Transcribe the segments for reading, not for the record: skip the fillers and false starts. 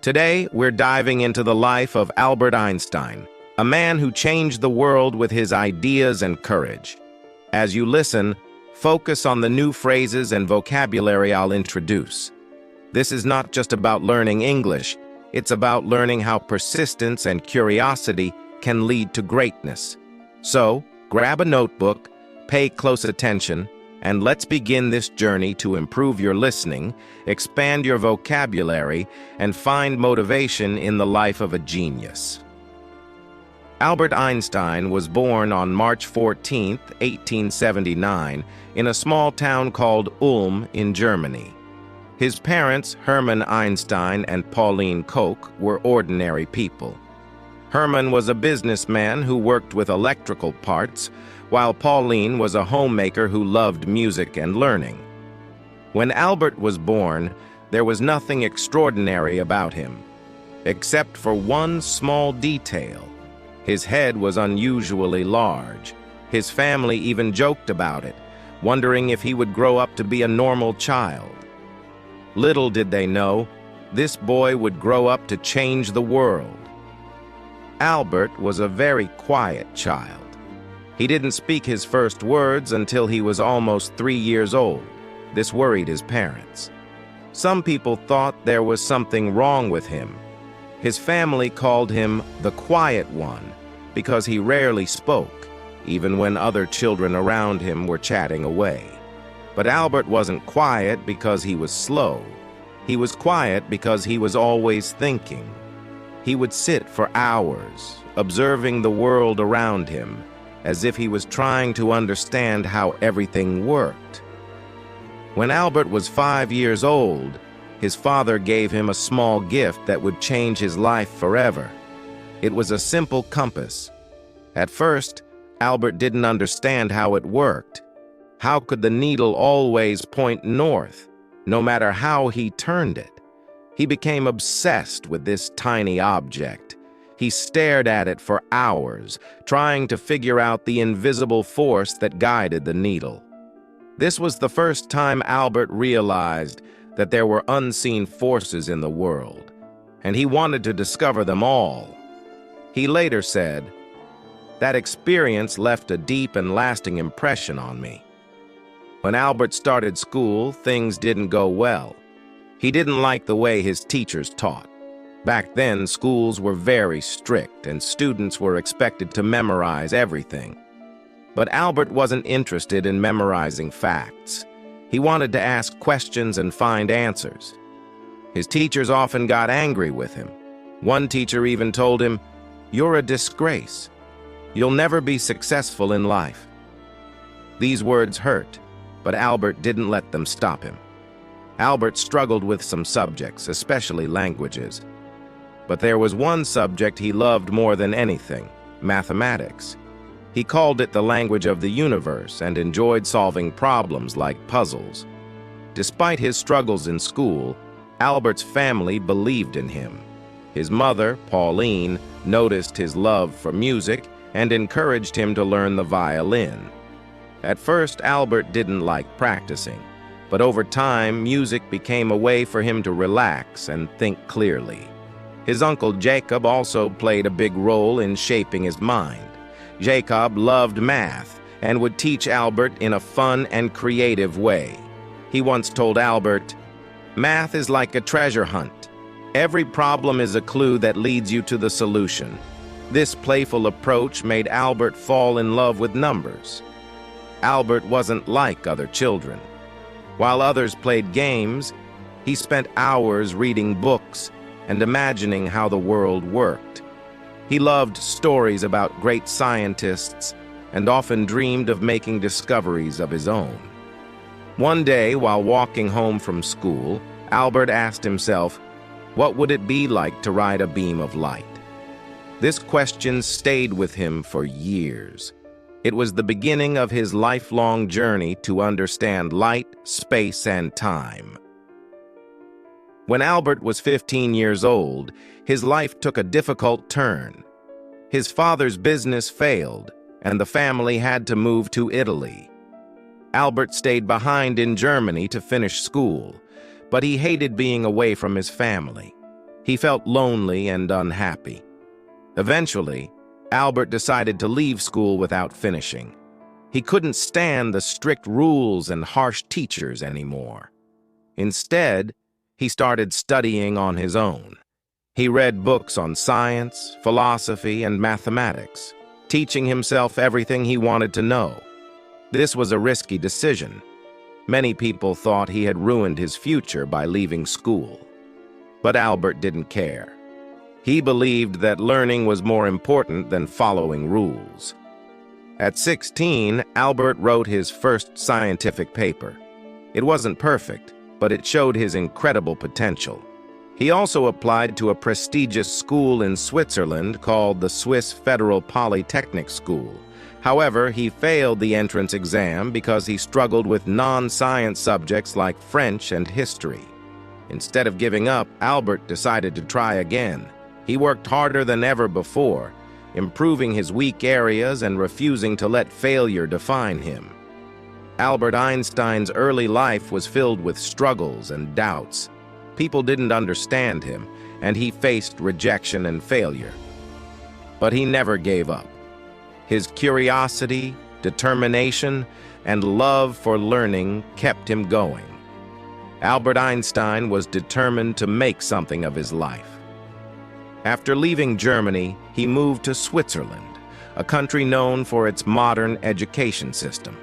Today, we're diving into the life of Albert Einstein, a man who changed the world with his ideas and courage. As you listen, focus on the new phrases and vocabulary I'll introduce. This is not just about learning English, it's about learning how persistence and curiosity can lead to greatness. So, grab a notebook, pay close attention, and let's begin this journey to improve your listening, expand your vocabulary, and find motivation in the life of a genius. Albert Einstein was born on March 14, 1879, in a small town called Ulm in Germany. His parents, Hermann Einstein and Pauline Koch, were ordinary people. Hermann was a businessman who worked with electrical parts, while Pauline was a homemaker who loved music and learning. When Albert was born, there was nothing extraordinary about him, except for one small detail. His head was unusually large. His family even joked about it, wondering if he would grow up to be a normal child. Little did they know, this boy would grow up to change the world. Albert was a very quiet child. He didn't speak his first words until he was almost 3 years old. This worried his parents. Some people thought there was something wrong with him. His family called him the quiet one because he rarely spoke, even when other children around him were chatting away. But Albert wasn't quiet because he was slow. He was quiet because he was always thinking. He would sit for hours, observing the world around him, as if he was trying to understand how everything worked. When Albert was 5 years old, his father gave him a small gift that would change his life forever. It was a simple compass. At first, Albert didn't understand how it worked. How could the needle always point north, no matter how he turned it? He became obsessed with this tiny object. He stared at it for hours, trying to figure out the invisible force that guided the needle. This was the first time Albert realized that there were unseen forces in the world, and he wanted to discover them all. He later said, "That experience left a deep and lasting impression on me." When Albert started school, things didn't go well. He didn't like the way his teachers taught. Back then, schools were very strict and students were expected to memorize everything. But Albert wasn't interested in memorizing facts. He wanted to ask questions and find answers. His teachers often got angry with him. One teacher even told him, "You're a disgrace. You'll never be successful in life." These words hurt, but Albert didn't let them stop him. Albert struggled with some subjects, especially languages. But there was one subject he loved more than anything: mathematics. He called it the language of the universe and enjoyed solving problems like puzzles. Despite his struggles in school, Albert's family believed in him. His mother, Pauline, noticed his love for music and encouraged him to learn the violin. At first, Albert didn't like practicing, but over time, music became a way for him to relax and think clearly. His uncle Jacob also played a big role in shaping his mind. Jacob loved math and would teach Albert in a fun and creative way. He once told Albert, "Math is like a treasure hunt. Every problem is a clue that leads you to the solution." This playful approach made Albert fall in love with numbers. Albert wasn't like other children. While others played games, he spent hours reading books and imagining how the world worked. He loved stories about great scientists and often dreamed of making discoveries of his own. One day, while walking home from school, Albert asked himself, what would it be like to ride a beam of light? This question stayed with him for years. It was the beginning of his lifelong journey to understand light, space, and time. When Albert was 15 years old, his life took a difficult turn. His father's business failed, and the family had to move to Italy. Albert stayed behind in Germany to finish school, but he hated being away from his family. He felt lonely and unhappy. Eventually, Albert decided to leave school without finishing. He couldn't stand the strict rules and harsh teachers anymore. Instead, he started studying on his own. He read books on science, philosophy, and mathematics, teaching himself everything he wanted to know. This was a risky decision. Many people thought he had ruined his future by leaving school. But Albert didn't care. He believed that learning was more important than following rules. At 16, Albert wrote his first scientific paper. It wasn't perfect, but it showed his incredible potential. He also applied to a prestigious school in Switzerland called the Swiss Federal Polytechnic School. However, he failed the entrance exam because he struggled with non-science subjects like French and history. Instead of giving up, Albert decided to try again. He worked harder than ever before, improving his weak areas and refusing to let failure define him. Albert Einstein's early life was filled with struggles and doubts. People didn't understand him, and he faced rejection and failure. But he never gave up. His curiosity, determination, and love for learning kept him going. Albert Einstein was determined to make something of his life. After leaving Germany, he moved to Switzerland, a country known for its modern education system.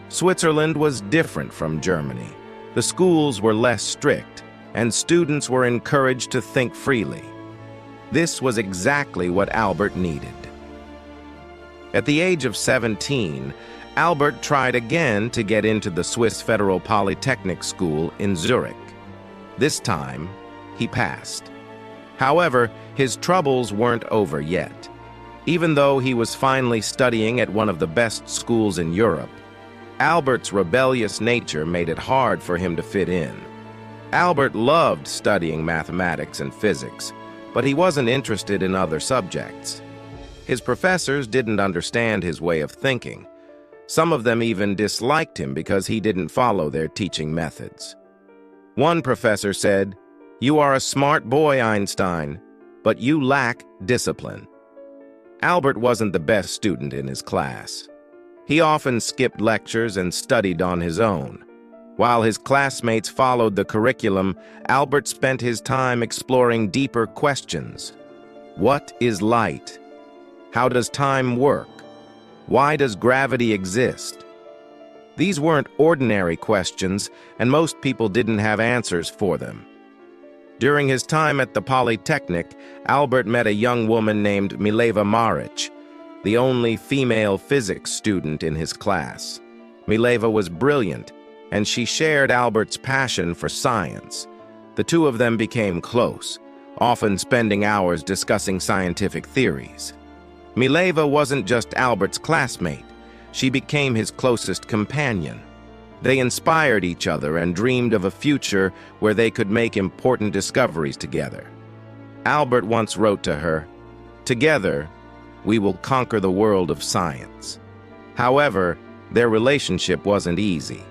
Switzerland was different from Germany. The schools were less strict, and students were encouraged to think freely. This was exactly what Albert needed. At the age of 17, Albert tried again to get into the Swiss Federal Polytechnic School in Zurich. This time, he passed. However, his troubles weren't over yet. Even though he was finally studying at one of the best schools in Europe, Albert's rebellious nature made it hard for him to fit in. Albert loved studying mathematics and physics, but he wasn't interested in other subjects. His professors didn't understand his way of thinking. Some of them even disliked him because he didn't follow their teaching methods. One professor said, "You are a smart boy, Einstein, but you lack discipline." Albert wasn't the best student in his class. He often skipped lectures and studied on his own. While his classmates followed the curriculum, Albert spent his time exploring deeper questions. What is light? How does time work? Why does gravity exist? These weren't ordinary questions, and most people didn't have answers for them. During his time at the Polytechnic, Albert met a young woman named Mileva Maric, the only female physics student in his class. Mileva was brilliant, and she shared Albert's passion for science. The two of them became close, often spending hours discussing scientific theories. Mileva wasn't just Albert's classmate. She became his closest companion. They inspired each other and dreamed of a future where they could make important discoveries together. Albert once wrote to her, "Together, we will conquer the world of science." However, their relationship wasn't easy.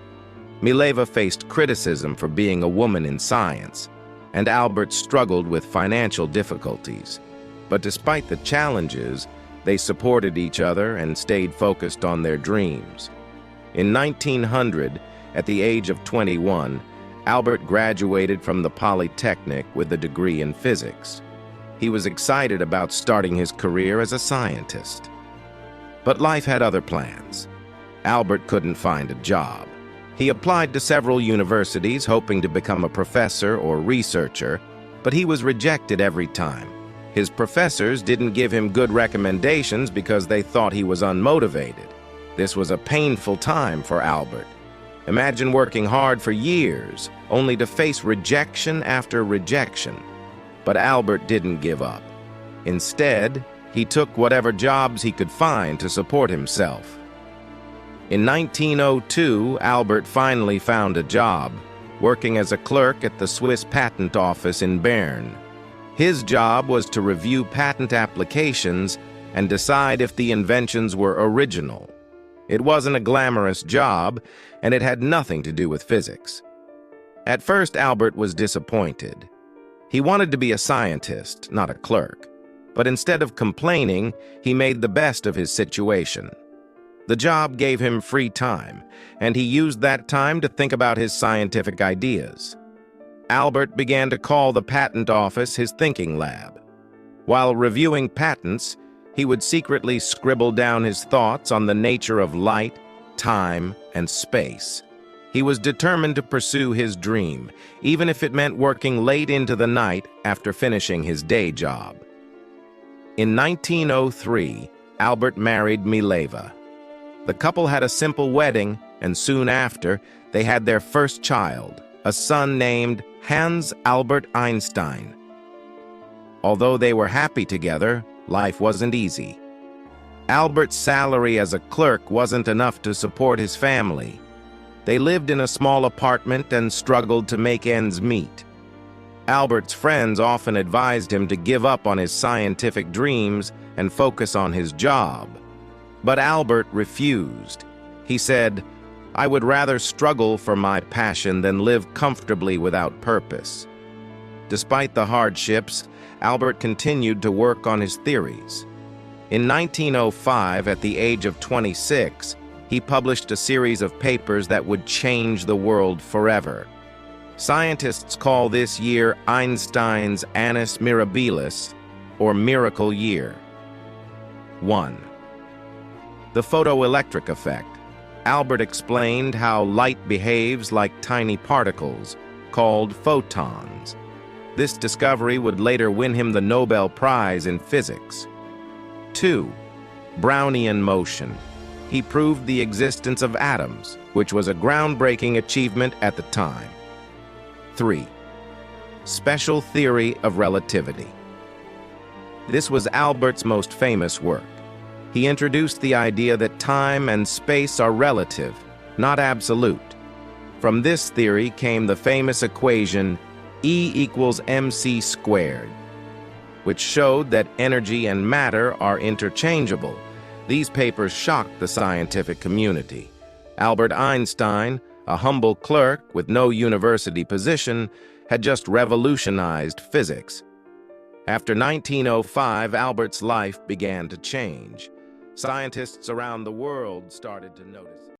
Mileva faced criticism for being a woman in science, and Albert struggled with financial difficulties. But despite the challenges, they supported each other and stayed focused on their dreams. In 1900, at the age of 21, Albert graduated from the Polytechnic with a degree in physics. He was excited about starting his career as a scientist. But life had other plans. Albert couldn't find a job. He applied to several universities hoping to become a professor or researcher, but he was rejected every time. His professors didn't give him good recommendations because they thought he was unmotivated. This was a painful time for Albert. Imagine working hard for years, only to face rejection after rejection. But Albert didn't give up. Instead, he took whatever jobs he could find to support himself. In 1902, Albert finally found a job, working as a clerk at the Swiss Patent Office in Bern. His job was to review patent applications and decide if the inventions were original. It wasn't a glamorous job, and it had nothing to do with physics. At first, Albert was disappointed. He wanted to be a scientist, not a clerk. But instead of complaining, he made the best of his situation. The job gave him free time, and he used that time to think about his scientific ideas. Albert began to call the patent office his thinking lab. While reviewing patents, he would secretly scribble down his thoughts on the nature of light, time, and space. He was determined to pursue his dream, even if it meant working late into the night after finishing his day job. In 1903, Albert married Mileva. The couple had a simple wedding, and soon after, they had their first child, a son named Hans Albert Einstein. Although they were happy together, life wasn't easy. Albert's salary as a clerk wasn't enough to support his family. They lived in a small apartment and struggled to make ends meet. Albert's friends often advised him to give up on his scientific dreams and focus on his job. But Albert refused. He said, "I would rather struggle for my passion than live comfortably without purpose." Despite the hardships, Albert continued to work on his theories. In 1905, at the age of 26, he published a series of papers that would change the world forever. Scientists call this year Einstein's Annus Mirabilis, or Miracle Year. 1. The photoelectric effect. Albert explained how light behaves like tiny particles, called photons. This discovery would later win him the Nobel Prize in Physics. 2. Brownian motion. He proved the existence of atoms, which was a groundbreaking achievement at the time. 3. Special theory of relativity. This was Albert's most famous work. He introduced the idea that time and space are relative, not absolute. From this theory came the famous equation E equals mc squared, which showed that energy and matter are interchangeable. These papers shocked the scientific community. Albert Einstein, a humble clerk with no university position, had just revolutionized physics. After 1905, Albert's life began to change. Scientists around the world started to notice.